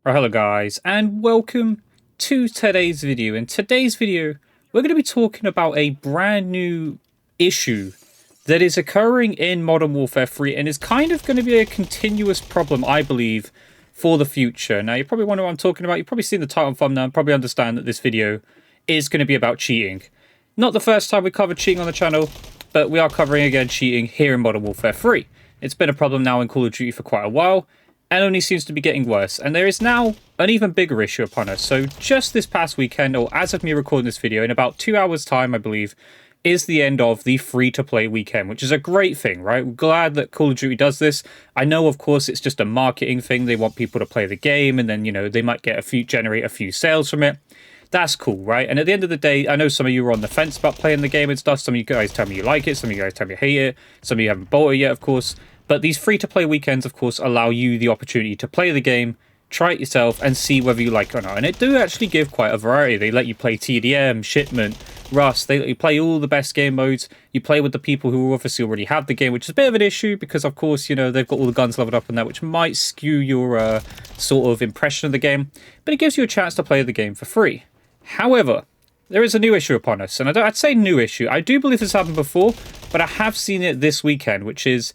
Right, hello guys, and welcome to today's video. In today's video, we're going to be talking about a brand new issue that is occurring in Modern Warfare 3 and is kind of going to be a continuous problem, I believe, for the future. Now, you probably wonder what I'm talking about. You've probably seen the title and thumbnail and probably understand that this video is going to be about cheating. Not the first time we covered cheating on the channel, but we are covering again cheating here in Modern Warfare 3. It's been a problem now in Call of Duty for quite a while, and only seems to be getting worse. And there is now an even bigger issue upon us. So just this past weekend, or as of me recording this video, in about 2 hours time, I believe, is the end of the free-to-play weekend, which is a great thing, right? We're glad that Call of Duty does this. I know, of course, it's just a marketing thing. They want people to play the game, and then, you know, they might get generate a few sales from it. That's cool, right? And at the end of the day, I know some of you are on the fence about playing the game and stuff. Some of you guys tell me you like it. Some of you guys tell me you hate it. Some of you haven't bought it yet, of course. But these free-to-play weekends, of course, allow you the opportunity to play the game, try it yourself, and see whether you like it or not. And it do actually give quite a variety. They let you play TDM, Shipment, Rust. They let you play all the best game modes. You play with the people who obviously already have the game, which is a bit of an issue because, of course, you know, they've got all the guns leveled up in there, which might skew your sort of impression of the game. But it gives you a chance to play the game for free. However, there is a new issue upon us. And I'd say new issue. I do believe this happened before, but I have seen it this weekend, which is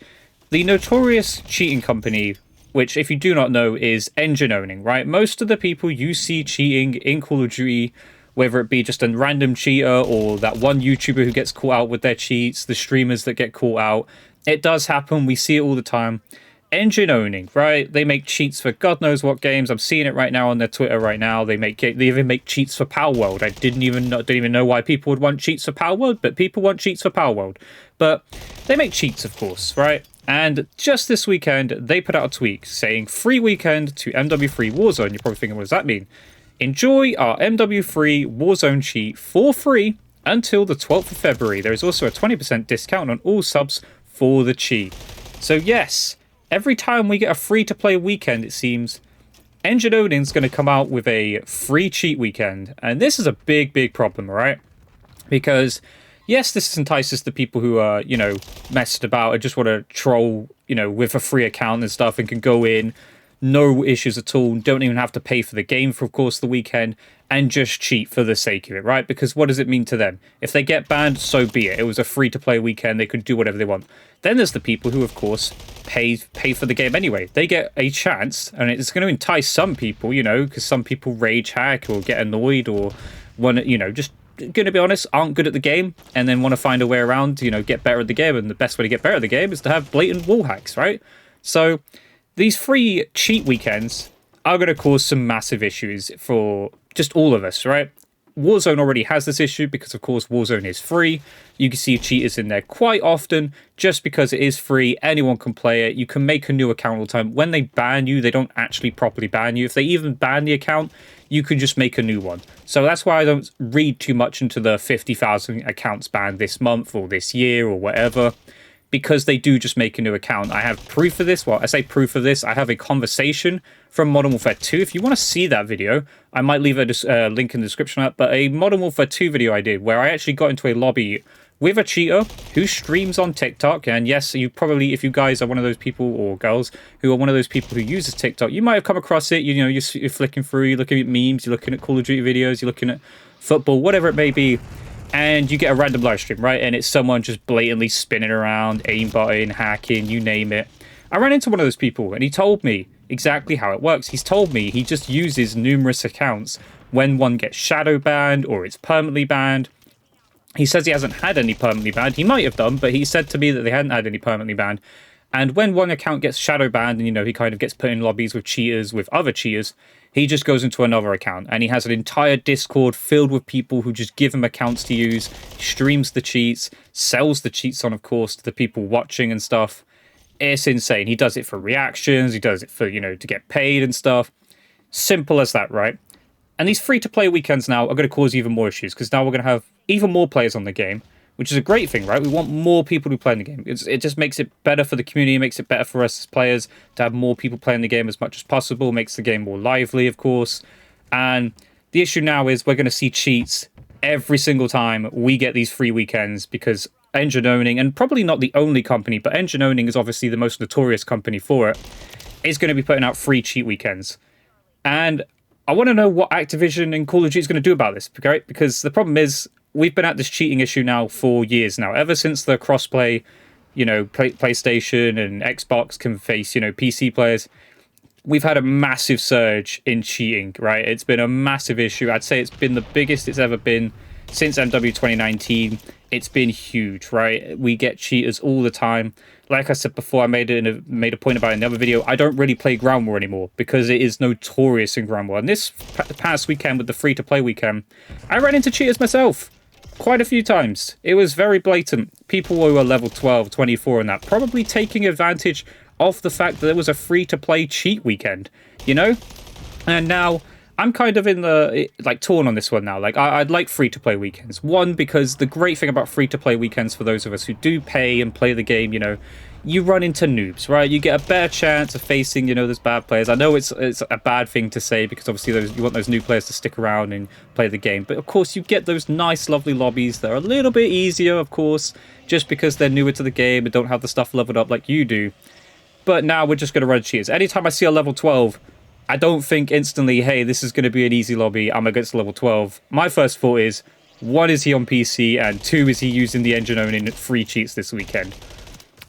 the notorious cheating company, which, if you do not know, is engine owning, right? Most of the people you see cheating in Call of Duty, whether it be just a random cheater or that one YouTuber who gets caught out with their cheats, the streamers that get caught out, it does happen. We see it all the time. Engine owning, right? They make cheats for God knows what games. I'm seeing it right now on their Twitter right now. They even make cheats for Power World. I didn't even know why people would want cheats for Power World, but people want cheats for Power World. But they make cheats, of course, right? And just this weekend, they put out a tweet saying, free weekend to MW3 Warzone. You're probably thinking, what does that mean? Enjoy our MW3 Warzone cheat for free until the 12th of February. There is also a 20% discount on all subs for the cheat. So yes, every time we get a free-to-play weekend, it seems, Engine Odin's going to come out with a free cheat weekend. And this is a big, big problem, right? Because yes, this entices the people who are, you know, messed about and just want to troll, you know, with a free account and stuff and can go in, no issues at all, don't even have to pay for the game for, of course, the weekend, and just cheat for the sake of it, right? Because what does it mean to them? If they get banned, so be it. It was a free-to-play weekend. They could do whatever they want. Then there's the people who, of course, pay for the game anyway. They get a chance, and it's going to entice some people, you know, because some people rage hack or get annoyed or want to, you know, just going to be honest, aren't good at the game and then want to find a way around to, you know, get better at the game. And the best way to get better at the game is to have blatant wall hacks, right? So these free cheat weekends are going to cause some massive issues for just all of us, right? Warzone already has this issue because, of course, Warzone is free. You can see cheaters in there quite often just because it is free. Anyone can play it. You can make a new account all the time. When they ban you, they don't actually properly ban you. If they even ban the account, you can just make a new one. So that's why I don't read too much into the 50,000 accounts banned this month or this year or whatever, because they do just make a new account. I have proof of this. Well, I say proof of this. I have a conversation from Modern Warfare 2. If you want to see that video, I might leave a link in the description of that, but a Modern Warfare 2 video I did where I actually got into a lobby with a cheater who streams on TikTok. And yes, you probably, if you guys are one of those people or girls who are one of those people who uses TikTok, you might have come across it. You know, you're flicking through, you're looking at memes, you're looking at Call of Duty videos, you're looking at football, whatever it may be, and you get a random live stream, right? And it's someone just blatantly spinning around, aimbotting, hacking, you name it. I ran into one of those people and he told me exactly how it works. He's told me he just uses numerous accounts when one gets shadow banned or it's permanently banned. He says he hasn't had any permanently banned. He might have done, but he said to me that they hadn't had any permanently banned. And when one account gets shadow banned and, you know, he kind of gets put in lobbies with cheaters, with other cheaters, he just goes into another account and he has an entire Discord filled with people who just give him accounts to use, streams the cheats, sells the cheats on, of course, to the people watching and stuff. It's insane. He does it for reactions. He does it for, you know, to get paid and stuff. Simple as that, right? And these free-to-play weekends now are going to cause even more issues because now we're going to have even more players on the game, which is a great thing, right? We want more people to play in the game. It just makes it better for the community, makes it better for us as players to have more people playing the game as much as possible, makes the game more lively, of course. And the issue now is we're going to see cheats every single time we get these free weekends because Engine Owning, and probably not the only company, but Engine Owning is obviously the most notorious company for it, is going to be putting out free cheat weekends. And I want to know what Activision and Call of Duty is going to do about this, right? Because the problem is we've been at this cheating issue now for years now, ever since the crossplay, PlayStation and Xbox can face, PC players. We've had a massive surge in cheating, right? It's been a massive issue. I'd say it's been the biggest it's ever been since MW 2019. It's been huge, right? We get cheaters all the time. Like I said before, I made a point about it in the other video. I don't really play Ground War anymore because it is notorious in Ground War. And this past weekend with the free-to-play weekend, I ran into cheaters myself quite a few times. It was very blatant. People who were level 12, 24 and that, probably taking advantage of the fact that there was a free-to-play cheat weekend, And now I'm kind of in the torn on this one now. I'd like free-to-play weekends. One, because the great thing about free-to-play weekends for those of us who do pay and play the game, you run into noobs, right? You get a better chance of facing, those bad players. I know it's a bad thing to say because obviously you want those new players to stick around and play the game. But of course, you get those nice, lovely lobbies that are a little bit easier, of course, just because they're newer to the game and don't have the stuff leveled up like you do. But now we're just going to run cheaters. Anytime I see a level 12, I don't think instantly, hey, this is going to be an easy lobby, I'm against level 12. My first thought is, one, is he on PC? And two, is he using the engine-owning free cheats this weekend?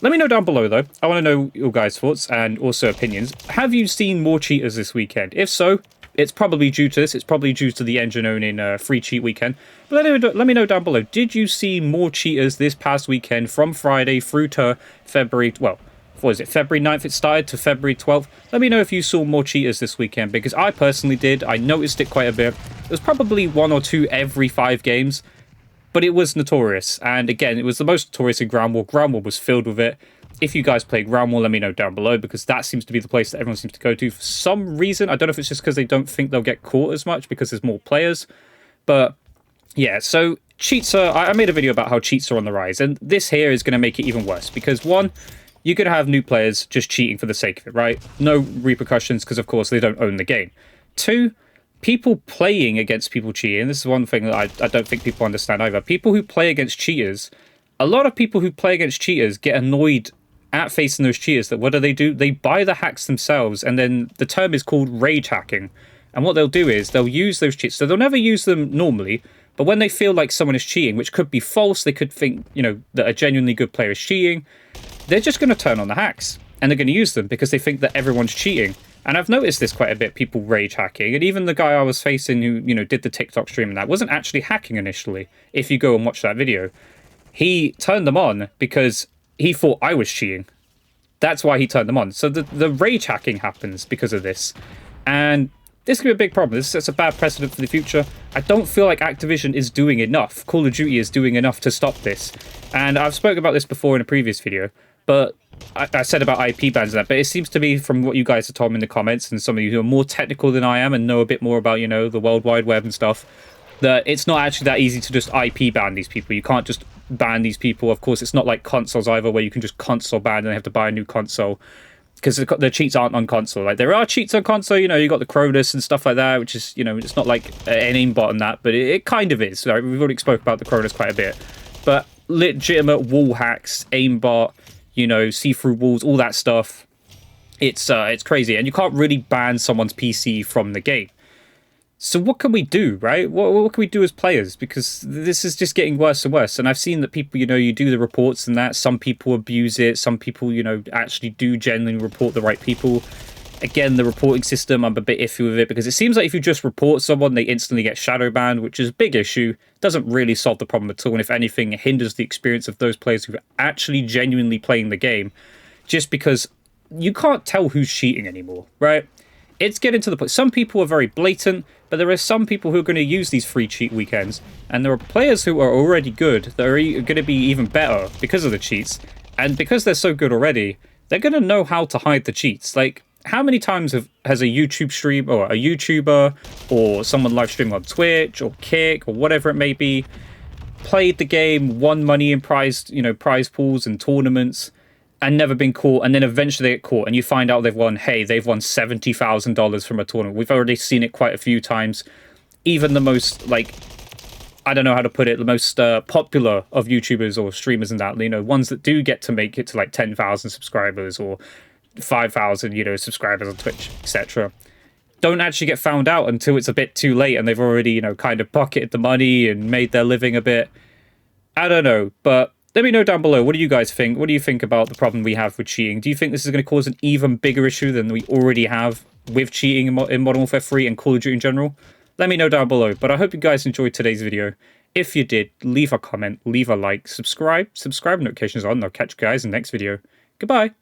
Let me know down below, though. I want to know your guys' thoughts and also opinions. Have you seen more cheaters this weekend? If so, it's probably due to this. It's probably due to the engine-owning free cheat weekend. But let me know down below. Did you see more cheaters this past weekend from Friday through to February... Well, what is it, February 9th it started to February 12th? Let me know if you saw more cheaters this weekend, because I personally did. I noticed it quite a bit. It was probably 1 or 2 every 5 games, but it was notorious. And again, it was the most notorious in Ground War. Ground War was filled with it. If you guys play Ground War, let me know down below, because that seems to be the place that everyone seems to go to for some reason. I don't know if it's just because they don't think they'll get caught as much because there's more players. But yeah, so cheats are... I made a video about how cheats are on the rise, and this here is going to make it even worse, because one... You're going to have new players just cheating for the sake of it, right? No repercussions because, of course, they don't own the game. 2, people playing against people cheating. This is one thing that I don't think people understand either. People who play against cheaters, a lot of people who play against cheaters get annoyed at facing those cheaters. That what do? They buy the hacks themselves, and then the term is called rage hacking. And what they'll do is they'll use those cheats. So they'll never use them normally, but when they feel like someone is cheating, which could be false, they could think, that a genuinely good player is cheating, they're just going to turn on the hacks, and they're going to use them because they think that everyone's cheating. And I've noticed this quite a bit, people rage hacking. And even the guy I was facing who, did the TikTok stream and that wasn't actually hacking initially. If you go and watch that video, he turned them on because he thought I was cheating. That's why he turned them on. So the rage hacking happens because of this. And this could be a big problem. This sets a bad precedent for the future. I don't feel like Activision is doing enough. Call of Duty is doing enough to stop this. And I've spoken about this before in a previous video, but I said about IP bans and that, but it seems to be from what you guys have told me in the comments, and some of you who are more technical than I am and know a bit more about, the World Wide Web and stuff, that it's not actually that easy to just IP ban these people. You can't just ban these people. Of course, it's not like consoles either, where you can just console ban and they have to buy a new console, because the cheats aren't on console. Like, there are cheats on console, you got the cronus and stuff like that, which is, it's not like an aimbot and that, but it kind of is. Right? We've already spoke about the cronus quite a bit. But legitimate wall hacks, aimbot, see-through walls, all that stuff, it's crazy. And you can't really ban someone's PC from the game. So what can we do, right? What can we do as players? Because this is just getting worse and worse. And I've seen that people, you do the reports and that. Some people abuse it. Some people, actually do genuinely report the right people. Again, the reporting system, I'm a bit iffy with it, because it seems like if you just report someone, they instantly get shadow banned, which is a big issue. Doesn't really solve the problem at all. And if anything, it hinders the experience of those players who are actually genuinely playing the game, just because you can't tell who's cheating anymore, right? It's getting to the point. Some people are very blatant, but there are some people who are going to use these free cheat weekends, and there are players who are already good that are going to be even better because of the cheats, and because they're so good already, they're going to know how to hide the cheats. Like, how many times has a YouTube stream, or a YouTuber, or someone live streaming on Twitch, or Kick, or whatever it may be, played the game, won money in prize pools and tournaments, and never been caught, and then eventually they get caught, and you find out they've won $70,000 from a tournament. We've already seen it quite a few times. Even the most, I don't know how to put it, the most popular of YouTubers or streamers and that, ones that do get to make it to 10,000 subscribers or 5,000, subscribers on Twitch, etc. don't actually get found out until it's a bit too late and they've already, you know, kind of pocketed the money and made their living a bit. I don't know, but let me know down below. What do you guys think? What do you think about the problem we have with cheating? Do you think this is going to cause an even bigger issue than we already have with cheating in Modern Warfare 3 and Call of Duty in general? Let me know down below. But I hope you guys enjoyed today's video. If you did, leave a comment, leave a like, subscribe, notifications on, and I'll catch you guys in the next video. Goodbye.